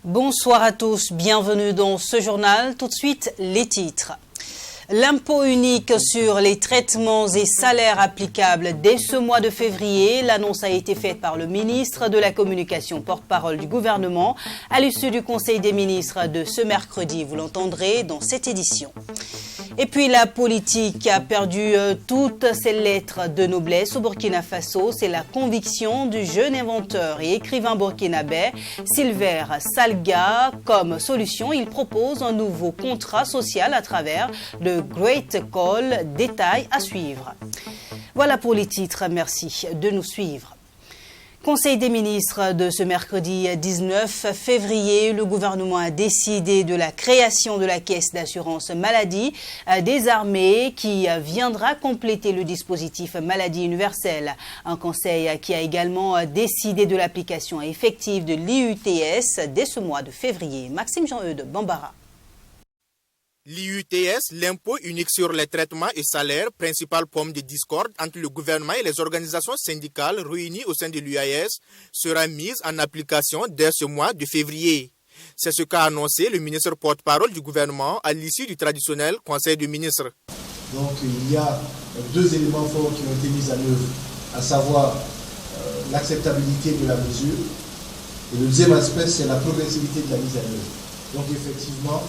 Bonsoir à tous, bienvenue dans ce journal. Tout de suite, les titres. L'impôt unique sur les traitements et salaires applicables dès ce mois de février. L'annonce a été faite par le ministre de la Communication, porte-parole du gouvernement, à l'issue du Conseil des ministres de ce mercredi. Vous l'entendrez dans cette édition. Et puis la politique a perdu toutes ses lettres de noblesse au Burkina Faso. C'est la conviction du jeune inventeur et écrivain burkinabé Silver Salga. Comme solution, il propose un nouveau contrat social à travers le Great Call. Détail à suivre. Voilà pour les titres. Merci de nous suivre. Conseil des ministres de ce mercredi 19 février, le gouvernement a décidé de la création de la caisse d'assurance maladie des armées qui viendra compléter le dispositif maladie universelle. Un conseil qui a également décidé de l'application effective de l'IUTS dès ce mois de février. Maxime Jean-Eudes Bambara. L'IUTS, l'impôt unique sur les traitements et salaires, principale pomme de discorde entre le gouvernement et les organisations syndicales réunies au sein de l'UAS, sera mise en application dès ce mois de février. C'est ce qu'a annoncé le ministre porte-parole du gouvernement à l'issue du traditionnel Conseil des ministres. Donc il y a deux éléments forts qui ont été mis en œuvre, à savoir l'acceptabilité de la mesure, et le deuxième aspect, c'est la progressivité de la mise en œuvre. Donc effectivement,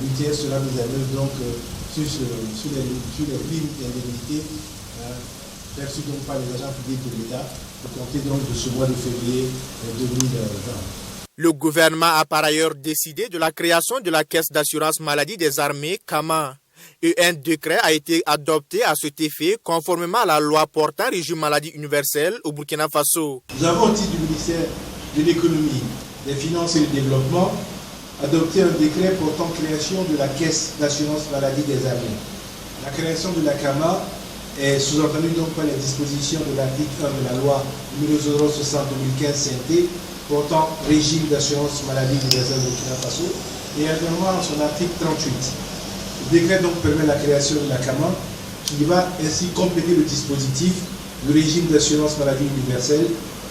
l'UTS sera mise en œuvre donc, sur les primes d'indemnité perçues donc par les agents publics de l'État, pour compter donc de ce mois de février 2020. Le gouvernement a par ailleurs décidé de la création de la Caisse d'assurance maladie des armées, CAMA. Et un décret a été adopté à cet effet, conformément à la loi portant régime maladie universelle au Burkina Faso. Nous avons au titre du ministère de l'économie, des finances et du développement adopté un décret portant création de la Caisse d'assurance maladie des armées. La création de la CAMA est sous-entendue donc par les dispositions de l'article 1 de la loi n° 060/2015 CNT portant régime d'assurance maladie universelle au Burkina Faso et également son article 38. Le décret donc permet la création de la CAMA qui va ainsi compléter le dispositif du régime d'assurance maladie universelle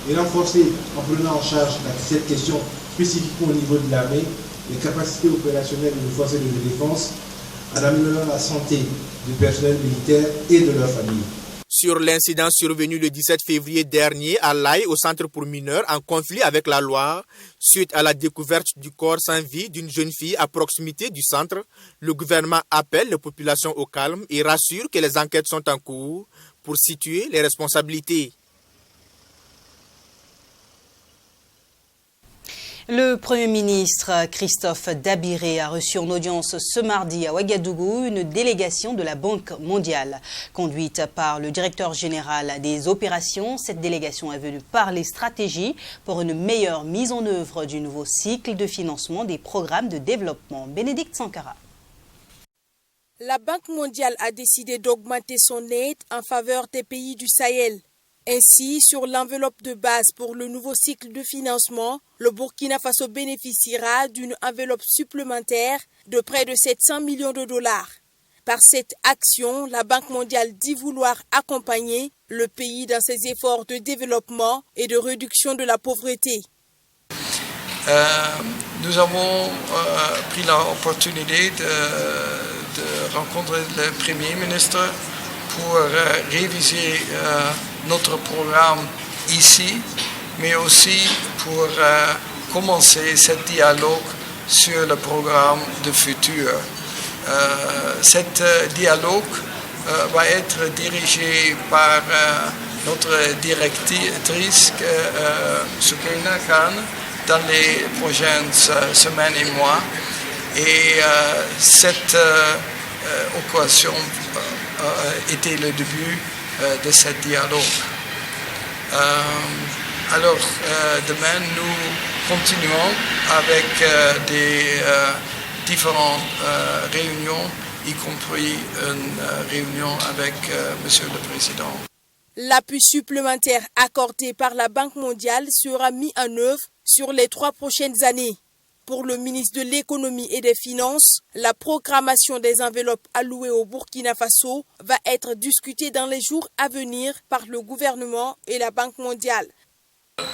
et renforcer en prenant en charge cette question spécifiquement au niveau de l'armée les capacités opérationnelles des forces de défense en améliorant la santé du personnel militaire et de leurs familles. Sur l'incident survenu le 17 février dernier à Laye, au centre pour mineurs, en conflit avec la loi, suite à la découverte du corps sans vie d'une jeune fille à proximité du centre, le gouvernement appelle les populations au calme et rassure que les enquêtes sont en cours pour situer les responsabilités. Le Premier ministre Christophe Dabiré a reçu en audience ce mardi à Ouagadougou une délégation de la Banque mondiale. Conduite par le directeur général des opérations, cette délégation est venue parler stratégie pour une meilleure mise en œuvre du nouveau cycle de financement des programmes de développement. Bénédicte Sankara. La Banque mondiale a décidé d'augmenter son aide en faveur des pays du Sahel. Ainsi, sur l'enveloppe de base pour le nouveau cycle de financement, le Burkina Faso bénéficiera d'une enveloppe supplémentaire de près de 700 millions de dollars. Par cette action, la Banque mondiale dit vouloir accompagner le pays dans ses efforts de développement et de réduction de la pauvreté. Nous avons pris l'opportunité de rencontrer le Premier ministre pour réviser notre programme ici, mais aussi pour commencer ce dialogue sur le programme de futur. Cet dialogue va être dirigé par notre directrice Soukaina Khan dans les prochaines semaines et mois. Et cette occasion était le début de ce dialogue. Alors, demain, nous continuons avec des différentes réunions y compris une réunion avec Monsieur le Président. L'appui supplémentaire accordé par la Banque mondiale sera mis en œuvre sur les 3 prochaines années. Pour le ministre de l'Économie et des Finances, la programmation des enveloppes allouées au Burkina Faso va être discutée dans les jours à venir par le gouvernement et la Banque mondiale.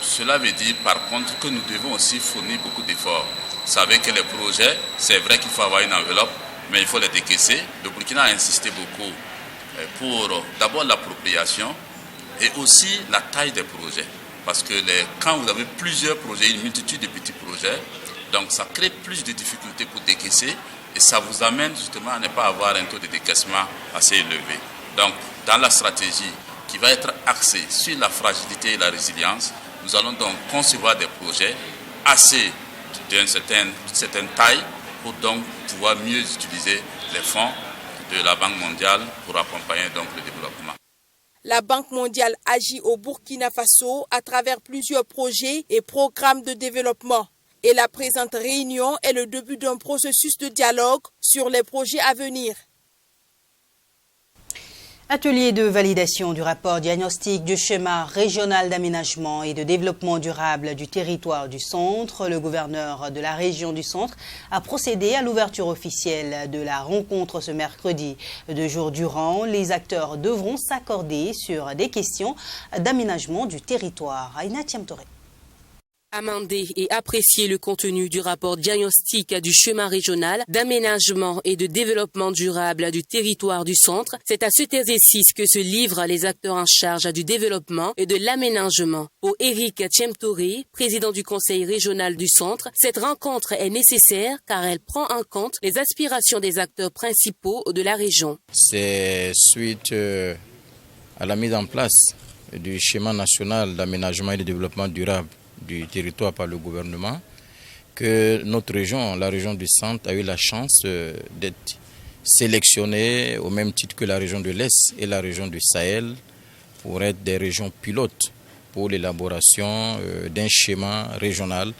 Cela veut dire par contre que nous devons aussi fournir beaucoup d'efforts. Vous savez que les projets, c'est vrai qu'il faut avoir une enveloppe, mais il faut les décaisser. Le Burkina a insisté beaucoup pour d'abord l'appropriation et aussi la taille des projets. Parce que quand vous avez plusieurs projets, une multitude de petits projets, donc ça crée plus de difficultés pour décaisser et ça vous amène justement à ne pas avoir un taux de décaissement assez élevé. Donc dans la stratégie qui va être axée sur la fragilité et la résilience, nous allons donc concevoir des projets assez d'une certaine taille pour donc pouvoir mieux utiliser les fonds de la Banque mondiale pour accompagner donc le développement. La Banque mondiale agit au Burkina Faso à travers plusieurs projets et programmes de développement. Et la présente réunion est le début d'un processus de dialogue sur les projets à venir. Atelier de validation du rapport diagnostic du schéma régional d'aménagement et de développement durable du territoire du centre. Le gouverneur de la région du centre a procédé à l'ouverture officielle de la rencontre ce mercredi. 2 jours durant, les acteurs devront s'accorder sur des questions d'aménagement du territoire. Aïna Tiamtoré. Amender et apprécier le contenu du rapport diagnostic du schéma régional d'aménagement et de développement durable du territoire du centre, c'est à cet exercice que se livrent les acteurs en charge du développement et de l'aménagement. Pour Éric Tiamtoré, président du conseil régional du centre, cette rencontre est nécessaire car elle prend en compte les aspirations des acteurs principaux de la région. C'est suite à la mise en place du schéma national d'aménagement et de développement durable du territoire par le gouvernement, que notre région, la région du centre, a eu la chance d'être sélectionnée au même titre que la région de l'Est et la région du Sahel pour être des régions pilotes pour l'élaboration d'un schéma régional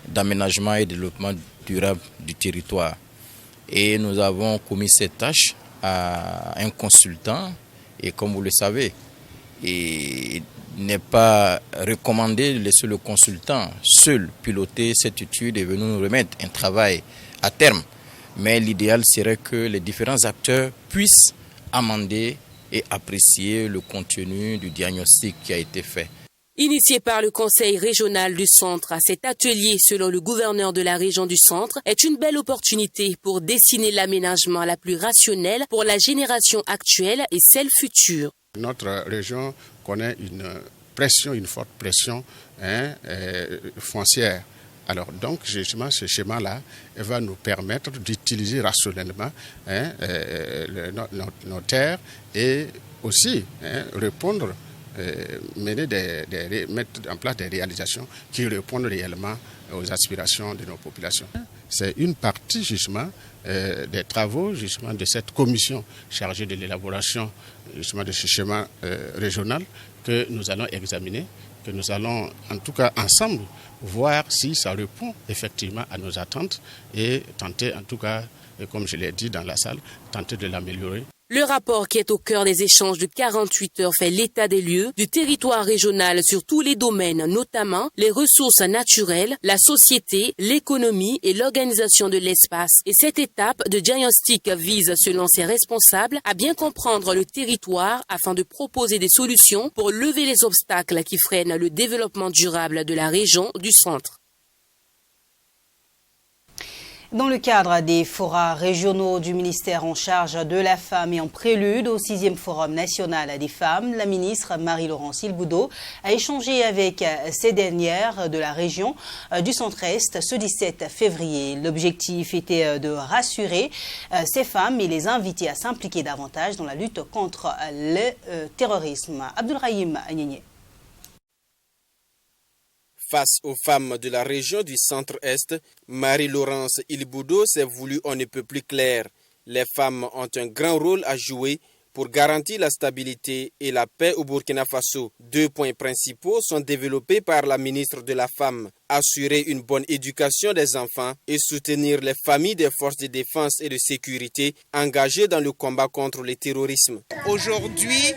d'aménagement et de développement durable du territoire. Et nous avons commis cette tâche à un consultant et comme vous le savez, il n'est pas recommandé de laisser le consultant seul piloter cette étude et venir nous remettre un travail à terme. Mais l'idéal serait que les différents acteurs puissent amender et apprécier le contenu du diagnostic qui a été fait. Initié par le conseil régional du centre, cet atelier, selon le gouverneur de la région du centre, est une belle opportunité pour dessiner l'aménagement la plus rationnelle pour la génération actuelle et celle future. Notre région connaît une forte pression foncière. Alors donc, justement, ce schéma-là va nous permettre d'utiliser rationnellement nos terres et aussi répondre, mettre en place des réalisations qui répondent réellement aux aspirations de nos populations. C'est une partie justement des travaux justement de cette commission chargée de l'élaboration justement de ce schéma régional que nous allons examiner, que nous allons en tout cas ensemble voir si ça répond effectivement à nos attentes et tenter en tout cas, comme je l'ai dit dans la salle, tenter de l'améliorer. Le rapport qui est au cœur des échanges de 48 heures fait l'état des lieux du territoire régional sur tous les domaines, notamment les ressources naturelles, la société, l'économie et l'organisation de l'espace. Et cette étape de diagnostic vise, selon ses responsables, à bien comprendre le territoire afin de proposer des solutions pour lever les obstacles qui freinent le développement durable de la région du centre. Dans le cadre des forats régionaux du ministère en charge de la femme et en prélude au 6e Forum national des femmes, la ministre Marie-Laurence Ilboudo a échangé avec ces dernières de la région du Centre-Est ce 17 février. L'objectif était de rassurer ces femmes et les inviter à s'impliquer davantage dans la lutte contre le terrorisme. Abdoulrahim Agnigné. Face aux femmes de la région du Centre-Est, Marie-Laurence Ilboudo s'est voulu on ne peut plus clair. Les femmes ont un grand rôle à jouer pour garantir la stabilité et la paix au Burkina Faso. 2 points principaux sont développés par la ministre de la Femme. assurer une bonne éducation des enfants et soutenir les familles des forces de défense et de sécurité engagées dans le combat contre le terrorisme. Aujourd'hui,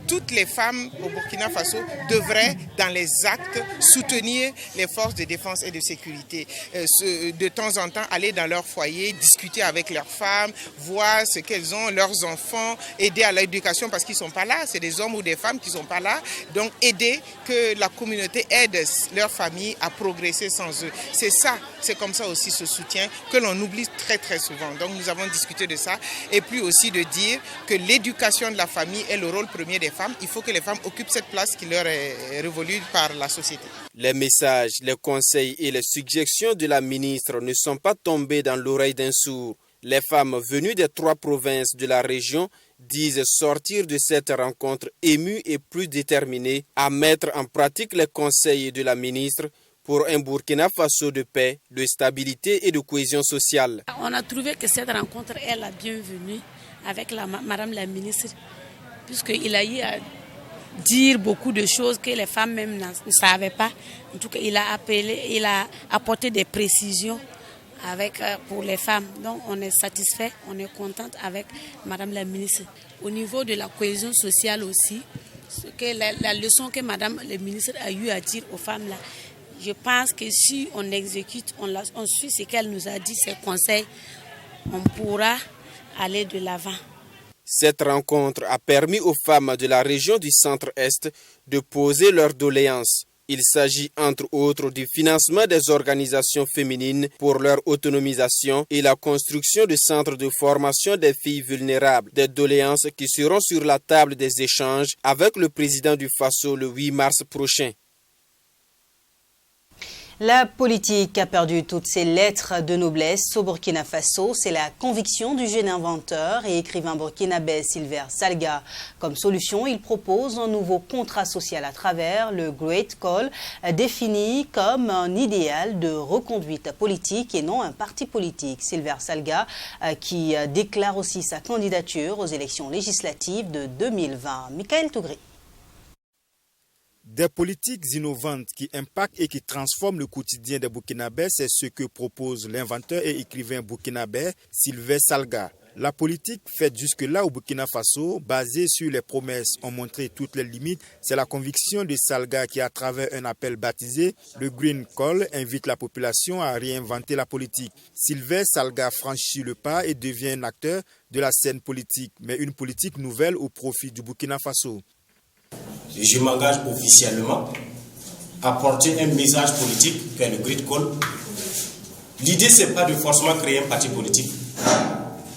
toutes les femmes au Burkina Faso devraient, dans les actes, soutenir les forces de défense et de sécurité. De temps en temps, aller dans leur foyer, discuter avec leurs femmes, voir ce qu'elles ont, leurs enfants, aider à l'éducation parce qu'ils ne sont pas là. C'est des hommes ou des femmes qui ne sont pas là. Donc, aider que la communauté aide leur famille à progresser sans eux. C'est ça, c'est comme ça aussi ce soutien que l'on oublie très très souvent. Donc nous avons discuté de ça et puis aussi de dire que l'éducation de la famille est le rôle premier des femmes. Il faut que les femmes occupent cette place qui leur est révolue par la société. Les messages, les conseils et les suggestions de la ministre ne sont pas tombés dans l'oreille d'un sourd. Les femmes venues des 3 provinces de la région disent sortir de cette rencontre émues et plus déterminées à mettre en pratique les conseils de la ministre pour un Burkina Faso de paix, de stabilité et de cohésion sociale. On a trouvé que cette rencontre est la bienvenue avec Madame la ministre, puisqu'il a eu à dire beaucoup de choses que les femmes même ne savaient pas. En tout cas, il a apporté des précisions pour les femmes. Donc on est satisfait, on est contente avec Madame la ministre. Au niveau de la cohésion sociale aussi, la leçon que Madame la ministre a eu à dire aux femmes là, je pense que si on exécute, on suit ce qu'elle nous a dit, ses conseils, on pourra aller de l'avant. Cette rencontre a permis aux femmes de la région du Centre-Est de poser leurs doléances. Il s'agit entre autres du financement des organisations féminines pour leur autonomisation et la construction de centres de formation des filles vulnérables, des doléances qui seront sur la table des échanges avec le président du Faso le 8 mars prochain. La politique a perdu toutes ses lettres de noblesse au Burkina Faso. C'est la conviction du jeune inventeur et écrivain burkinabé Silver Salga. Comme solution, il propose un nouveau contrat social à travers le Great Call, défini comme un idéal de reconduite politique et non un parti politique. Silver Salga qui déclare aussi sa candidature aux élections législatives de 2020. Michael Tougri. Des politiques innovantes qui impactent et qui transforment le quotidien des Burkinabés, c'est ce que propose l'inventeur et écrivain burkinabé Silver Salga. La politique faite jusque-là au Burkina Faso, basée sur les promesses, ont montré toutes les limites. C'est la conviction de Salga qui, à travers un appel baptisé, le Green Call, invite la population à réinventer la politique. Silver Salga franchit le pas et devient un acteur de la scène politique, mais une politique nouvelle au profit du Burkina Faso. Je m'engage officiellement à porter un message politique qui est le Great Call. L'idée, ce n'est pas de forcément créer un parti politique,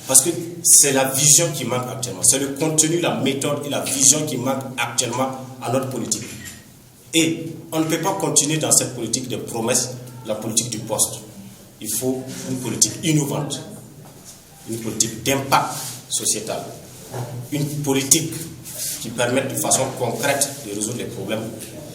parce que c'est la vision qui manque actuellement. C'est le contenu, la méthode et la vision qui manquent actuellement à notre politique. Et on ne peut pas continuer dans cette politique de promesses, la politique du poste. Il faut une politique innovante, une politique d'impact sociétal, une politique qui permettent de façon concrète de résoudre les problèmes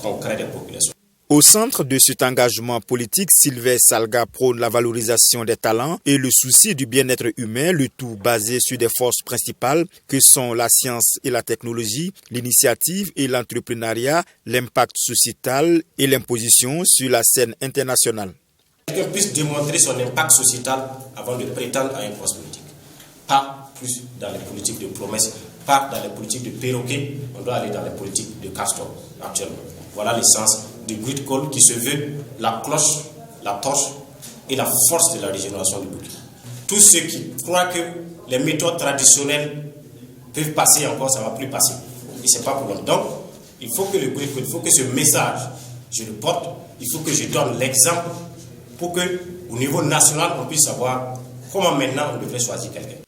concrets des populations. Au centre de cet engagement politique, Silver Salga prône la valorisation des talents et le souci du bien-être humain, le tout basé sur des forces principales que sont la science et la technologie, l'initiative et l'entrepreneuriat, l'impact sociétal et l'imposition sur la scène internationale. Quelqu'un puisse démontrer son impact sociétal avant de prétendre à un poste politique. Pas plus dans les politiques de promesses, pas dans les politiques de perroquet, on doit aller dans les politiques de castor actuellement. Voilà l'essence du Great Call qui se veut la cloche, la torche et la force de la régénération du Burkina. Tous ceux qui croient que les méthodes traditionnelles peuvent passer encore, ça ne va plus passer. Et ce n'est pas pour longtemps. Donc, il faut que le Great Call, il faut que ce message, je le porte, il faut que je donne l'exemple pour qu'au niveau national, on puisse savoir comment maintenant on devrait choisir quelqu'un.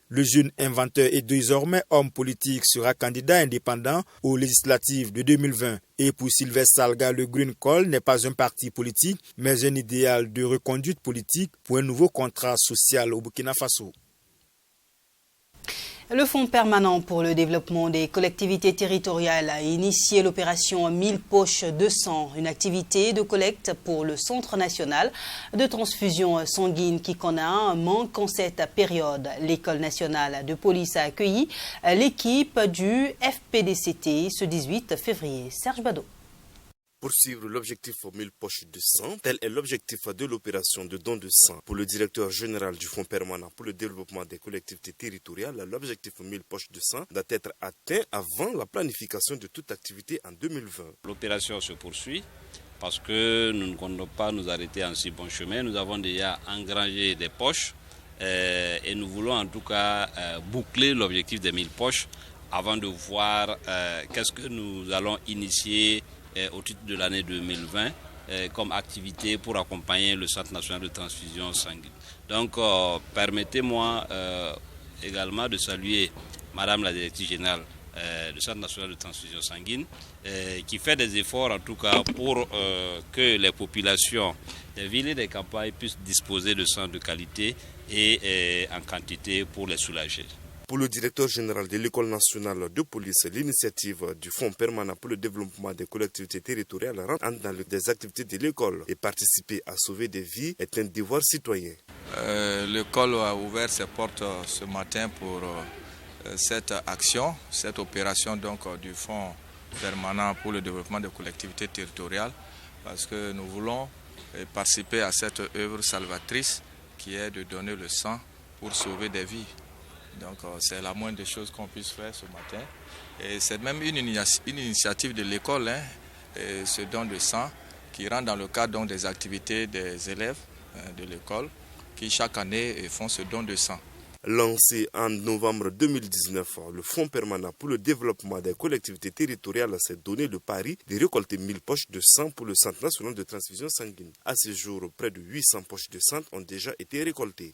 Le jeune inventeur et désormais homme politique sera candidat indépendant aux législatives de 2020. Et pour Silver Salga, le Green Call n'est pas un parti politique, mais un idéal de reconduite politique pour un nouveau contrat social au Burkina Faso. Le Fonds permanent pour le développement des collectivités territoriales a initié l'opération 1000 poches de sang, une activité de collecte pour le Centre national de transfusion sanguine qui connaît un manque en cette période. L'École nationale de police a accueilli l'équipe du FPDCT ce 18 février. Serge Bado. Poursuivre l'objectif 1000 poches de sang, tel est l'objectif de l'opération de don de sang. Pour le directeur général du Fonds permanent pour le développement des collectivités territoriales, l'objectif 1000 poches de sang doit être atteint avant la planification de toute activité en 2020. L'opération se poursuit parce que nous ne comptons pas nous arrêter en si bon chemin. Nous avons déjà engrangé des poches et nous voulons en tout cas boucler l'objectif des 1000 poches avant de voir qu'est-ce que nous allons initier au titre de l'année 2020 comme activité pour accompagner le Centre national de transfusion sanguine. Donc permettez-moi également de saluer Madame la directrice générale du Centre national de transfusion sanguine qui fait des efforts en tout cas pour que les populations des villes et des campagnes puissent disposer de sang de qualité et en quantité pour les soulager. Pour le directeur général de l'École nationale de police, l'initiative du Fonds permanent pour le développement des collectivités territoriales rentre dans les activités de l'école et participer à sauver des vies est un devoir citoyen. L'école a ouvert ses portes ce matin pour cette action, cette opération donc, du Fonds permanent pour le développement des collectivités territoriales parce que nous voulons participer à cette œuvre salvatrice qui est de donner le sang pour sauver des vies. Donc c'est la moindre des choses qu'on puisse faire ce matin. Et c'est même une initiative de l'école, ce don de sang, qui rentre dans le cadre donc, des activités des élèves de l'école, qui chaque année font ce don de sang. Lancé en novembre 2019, le Fonds permanent pour le développement des collectivités territoriales s'est donné le pari de récolter 1000 poches de sang pour le Centre national de transfusion sanguine. À ce jour, près de 800 poches de sang ont déjà été récoltées.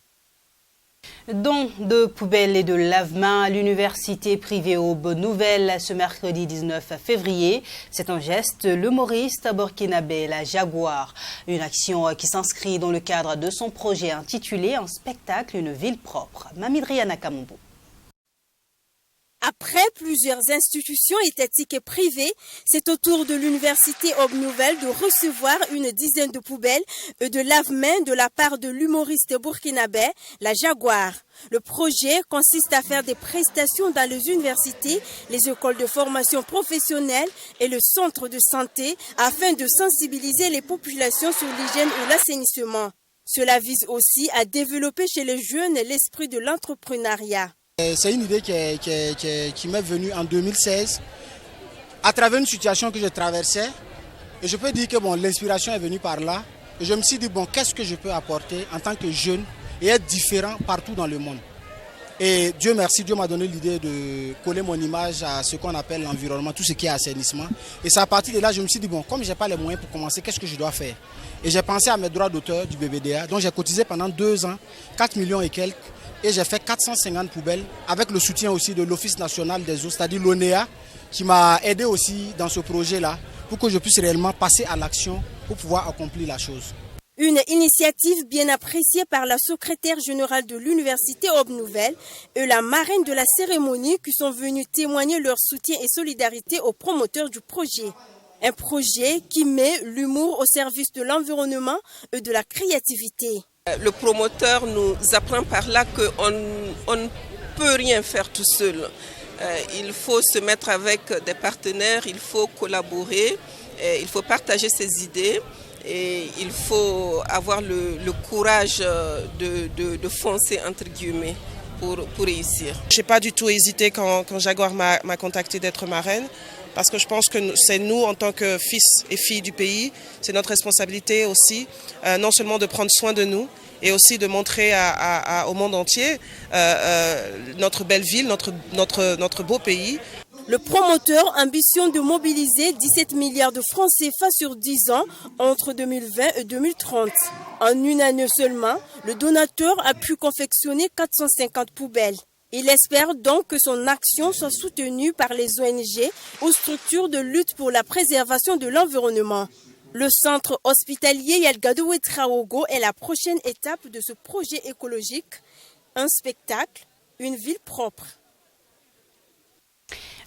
Don de poubelles et de lave-mains à l'université privée Aube Nouvelle ce mercredi 19 février. C'est un geste, l'humoriste burkinabé La Jaguar. Une action qui s'inscrit dans le cadre de son projet intitulé Un spectacle, une ville propre. Mamidriana Kamombo. Après plusieurs institutions étatiques et privées, c'est au tour de l'université Aube Nouvelle de recevoir une dizaine de poubelles et de lave-mains de la part de l'humoriste burkinabé La Jaguar. Le projet consiste à faire des prestations dans les universités, les écoles de formation professionnelle et le centre de santé afin de sensibiliser les populations sur l'hygiène et l'assainissement. Cela vise aussi à développer chez les jeunes l'esprit de l'entrepreneuriat. C'est une idée qui m'est venue en 2016 à travers une situation que je traversais. Et je peux dire que l'inspiration est venue par là. Et je me suis dit, qu'est-ce que je peux apporter en tant que jeune et être différent partout dans le monde. Et Dieu merci, Dieu m'a donné l'idée de coller mon image à ce qu'on appelle l'environnement, tout ce qui est assainissement. Et c'est à partir de là, je me suis dit, comme je n'ai pas les moyens pour commencer, qu'est-ce que je dois faire? Et j'ai pensé à mes droits d'auteur du BBDA, dont j'ai cotisé pendant 2 ans, 4 millions et quelques. Et j'ai fait 450 poubelles avec le soutien aussi de l'Office national des eaux, c'est-à-dire l'ONEA, qui m'a aidé aussi dans ce projet-là pour que je puisse réellement passer à l'action pour pouvoir accomplir la chose. Une initiative bien appréciée par la secrétaire générale de l'université Aube Nouvelle et la marraine de la cérémonie qui sont venus témoigner leur soutien et solidarité aux promoteurs du projet. Un projet qui met l'humour au service de l'environnement et de la créativité. Le promoteur nous apprend par là qu'on ne peut rien faire tout seul. Il faut se mettre avec des partenaires, il faut collaborer, il faut partager ses idées et il faut avoir le courage de foncer entre guillemets pour réussir. Je n'ai pas du tout hésité quand Jaguar m'a contacté d'être marraine. Parce que je pense que c'est nous, en tant que fils et filles du pays, c'est notre responsabilité aussi, non seulement de prendre soin de nous, et aussi de montrer au monde entier notre belle ville, notre beau pays. Le promoteur ambitionne de mobiliser 17 milliards de francs CFA sur 10 ans entre 2020 et 2030. En une année seulement, le donateur a pu confectionner 450 poubelles. Il espère donc que son action soit soutenue par les ONG ou structures de lutte pour la préservation de l'environnement. Le centre hospitalier Yalgadoué Traogo est la prochaine étape de ce projet écologique. Un spectacle, une ville propre.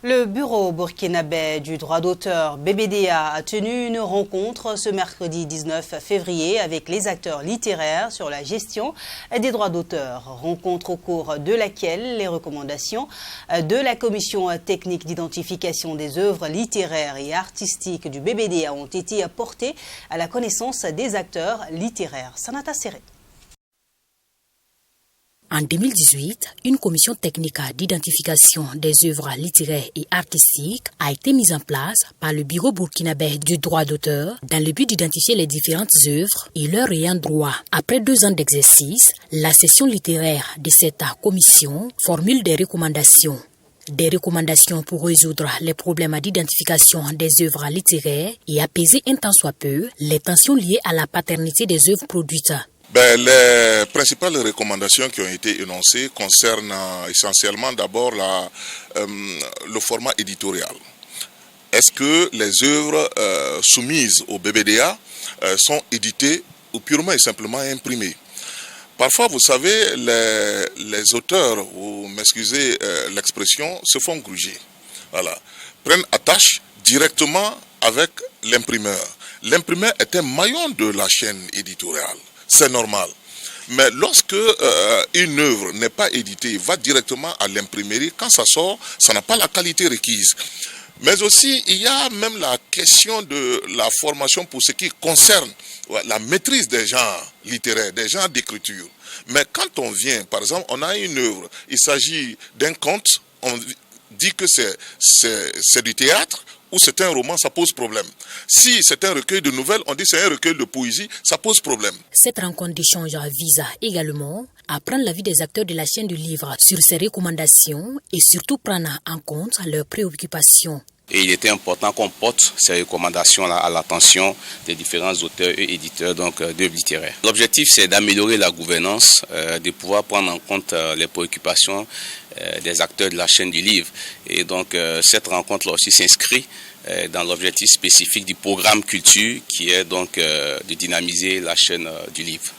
Le bureau burkinabé du droit d'auteur BBDA a tenu une rencontre ce mercredi 19 février avec les acteurs littéraires sur la gestion des droits d'auteur. Rencontre au cours de laquelle les recommandations de la commission technique d'identification des œuvres littéraires et artistiques du BBDA ont été portées à la connaissance des acteurs littéraires. Sanata Seré. En 2018, une commission technique d'identification des œuvres littéraires et artistiques a été mise en place par le bureau burkinabé du droit d'auteur dans le but d'identifier les différentes œuvres et leurs ayants droit. Après 2 ans d'exercice, la session littéraire de cette commission formule des recommandations. Des recommandations pour résoudre les problèmes d'identification des œuvres littéraires et apaiser un tant soit peu les tensions liées à la paternité des œuvres produites. Les principales recommandations qui ont été énoncées concernent essentiellement d'abord le format éditorial. Est-ce que les œuvres soumises au BBDA sont éditées ou purement et simplement imprimées? Parfois, vous savez, les auteurs, vous m'excusez l'expression, se font gruger. Voilà. Prennent attache directement avec l'imprimeur. L'imprimeur est un maillon de la chaîne éditoriale. C'est normal. Mais lorsque une œuvre n'est pas éditée, va directement à l'imprimerie, quand ça sort, ça n'a pas la qualité requise. Mais aussi, il y a même la question de la formation pour ce qui concerne la maîtrise des genres littéraires, des genres d'écriture. Mais quand on vient, par exemple, on a une œuvre, il s'agit d'un conte, on dit que c'est du théâtre, ou c'est un roman, ça pose problème. Si c'est un recueil de nouvelles, on dit c'est un recueil de poésie, ça pose problème. Cette rencontre d'échange vise également à prendre l'avis des acteurs de la chaîne du livre sur ces recommandations et surtout prendre en compte leurs préoccupations. Et il était important qu'on porte ces recommandations à l'attention des différents auteurs et éditeurs d'œuvres littéraires. L'objectif, c'est d'améliorer la gouvernance, de pouvoir prendre en compte les préoccupations des acteurs de la chaîne du livre. Et donc, cette rencontre-là aussi s'inscrit dans l'objectif spécifique du programme culture, qui est donc de dynamiser la chaîne du livre.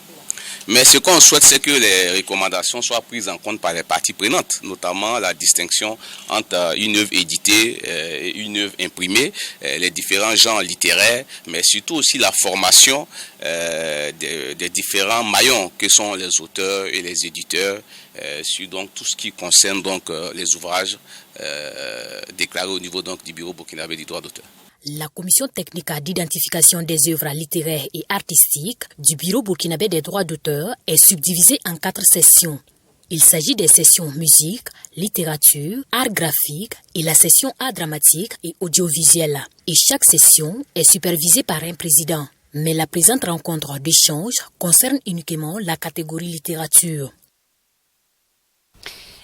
Mais ce qu'on souhaite, c'est que les recommandations soient prises en compte par les parties prenantes, notamment la distinction entre une œuvre éditée et une œuvre imprimée, les différents genres littéraires, mais surtout aussi la formation des différents maillons que sont les auteurs et les éditeurs sur donc tout ce qui concerne donc les ouvrages déclarés au niveau donc du bureau burkinabé du droit d'auteur. La commission technique d'identification des œuvres littéraires et artistiques du bureau burkinabé des droits d'auteur est subdivisée en 4 sessions. Il s'agit des sessions musique, littérature, art graphique et la session art dramatique et audiovisuel. Et chaque session est supervisée par un président. Mais la présente rencontre d'échange concerne uniquement la catégorie littérature.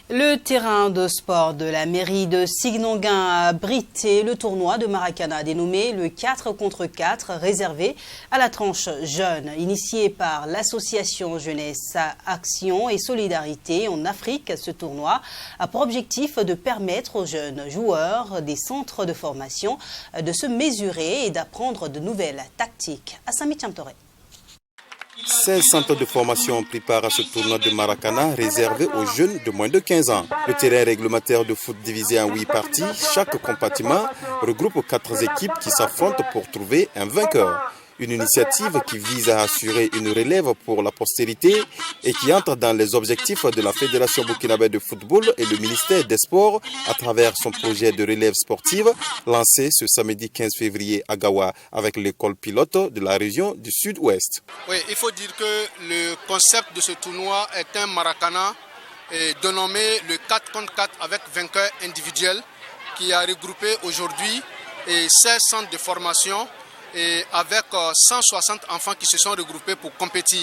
Le terrain de sport de la mairie de Signonguin a abrité le tournoi de Maracana dénommé le 4 contre 4 réservé à la tranche jeune. Initié par l'association Jeunesse Action et Solidarité en Afrique, ce tournoi a pour objectif de permettre aux jeunes joueurs des centres de formation de se mesurer et d'apprendre de nouvelles tactiques. Assami Chamtoré. 16 centres de formation ont pris part à ce tournoi de Maracana réservé aux jeunes de moins de 15 ans. Le terrain réglementaire de foot divisé en 8 parties, chaque compartiment regroupe 4 équipes qui s'affrontent pour trouver un vainqueur. Une initiative qui vise à assurer une relève pour la postérité et qui entre dans les objectifs de la Fédération burkinabé de football et le ministère des Sports à travers son projet de relève sportive lancé ce samedi 15 février à Gawa avec l'école pilote de la région du Sud-Ouest. Oui, il faut dire que le concept de ce tournoi est un Maracana dénommé le 4 contre 4 avec vainqueur individuel qui a regroupé aujourd'hui 16 centres de formation et avec 160 enfants qui se sont regroupés pour compétir.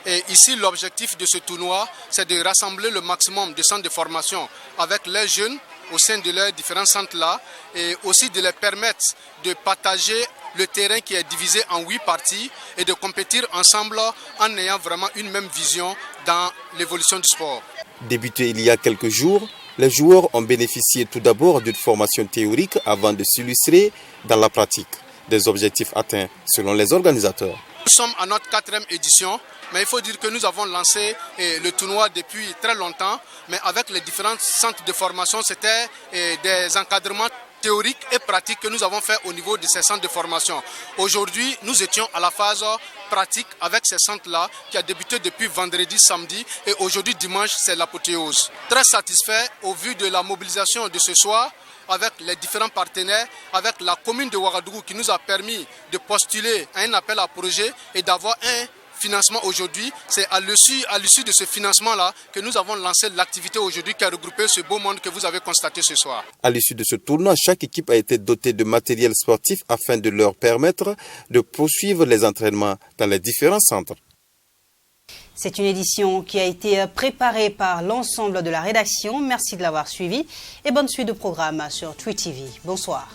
Et ici, l'objectif de ce tournoi, c'est de rassembler le maximum de centres de formation avec les jeunes au sein de leurs différents centres-là et aussi de les permettre de partager le terrain qui est divisé en 8 parties et de compétir ensemble en ayant vraiment une même vision dans l'évolution du sport. Débuté il y a quelques jours, les joueurs ont bénéficié tout d'abord d'une formation théorique avant de s'illustrer dans la pratique. Des objectifs atteints selon les organisateurs. Nous sommes à notre 4e édition, Mais il faut dire que nous avons lancé le tournoi depuis très longtemps, mais avec les différents centres de formation, c'était des encadrements théoriques et pratiques que nous avons fait au niveau de ces centres de formation. Aujourd'hui, nous étions à la phase pratique avec ces centres-là qui a débuté depuis vendredi, samedi et aujourd'hui dimanche, c'est l'apothéose. Très satisfait au vu de la mobilisation de ce soir avec les différents partenaires, avec la commune de Ouagadougou qui nous a permis de postuler à un appel à projet et d'avoir un financement aujourd'hui. C'est à l'issue de ce financement-là que nous avons lancé l'activité aujourd'hui qui a regroupé ce beau monde que vous avez constaté ce soir. À l'issue de ce tournoi, chaque équipe a été dotée de matériel sportif afin de leur permettre de poursuivre les entraînements dans les différents centres. C'est une édition qui a été préparée par l'ensemble de la rédaction. Merci de l'avoir suivi et bonne suite de programme sur TWI TV. Bonsoir.